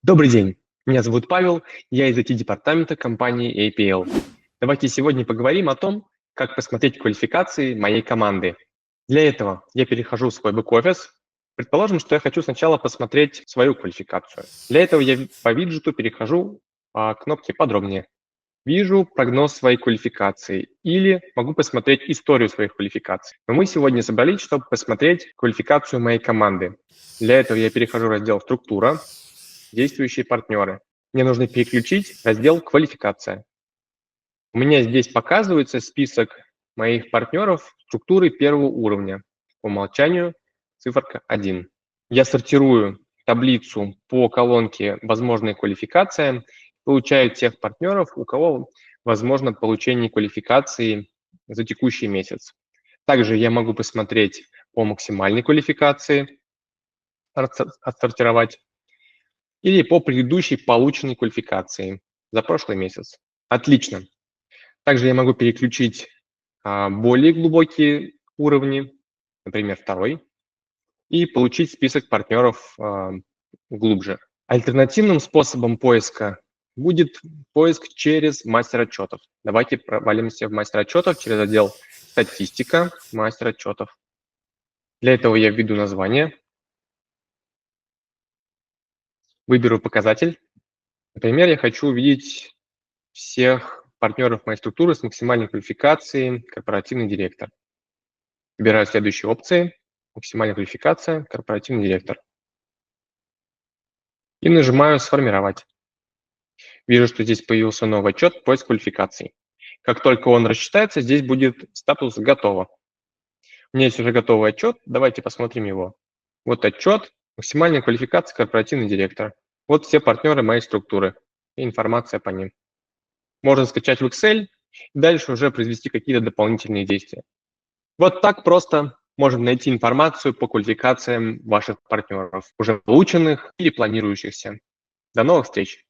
Добрый день, меня зовут Павел, я из IT-департамента компании APL. Давайте сегодня поговорим о том, как посмотреть квалификации моей команды. Для этого я перехожу в свой бэк-офис. Предположим, что я хочу сначала посмотреть свою квалификацию. Для этого я по виджету перехожу по кнопке «Подробнее». Вижу прогноз своей квалификации или могу посмотреть историю своих квалификаций. Но мы сегодня собрались, чтобы посмотреть квалификацию моей команды. Для этого я перехожу в раздел «Структура», действующие партнеры. Мне нужно переключить раздел «Квалификация». У меня здесь показывается список моих партнеров структуры первого уровня. По умолчанию циферка 1. Я сортирую таблицу по колонке «Возможная квалификация», получаю тех партнеров, у кого возможно получение квалификации за текущий месяц. Также я могу посмотреть по максимальной квалификации, отсортировать, или по предыдущей полученной квалификации за прошлый месяц. Отлично. Также я могу переключить более глубокие уровни, например, второй, и получить список партнеров глубже. Альтернативным способом поиска будет поиск через мастер отчетов. Давайте провалимся в мастер отчетов через отдел «Статистика», мастер отчетов. Для этого я введу название, выберу показатель. Например, я хочу увидеть всех партнеров моей структуры с максимальной квалификацией «Корпоративный директор». Выбираю следующие опции. Максимальная квалификация «Корпоративный директор». И нажимаю «Сформировать». Вижу, что здесь появился новый отчет «Поиск квалификаций». Как только он рассчитается, здесь будет статус «Готово». У меня есть уже готовый отчет. Давайте посмотрим его. Вот отчет «Максимальная квалификация «Корпоративный директор». Вот все партнеры моей структуры и информация по ним. Можно скачать в Excel и дальше уже произвести какие-то дополнительные действия. Вот так просто можно найти информацию по квалификациям ваших партнеров, уже полученных или планирующихся. До новых встреч!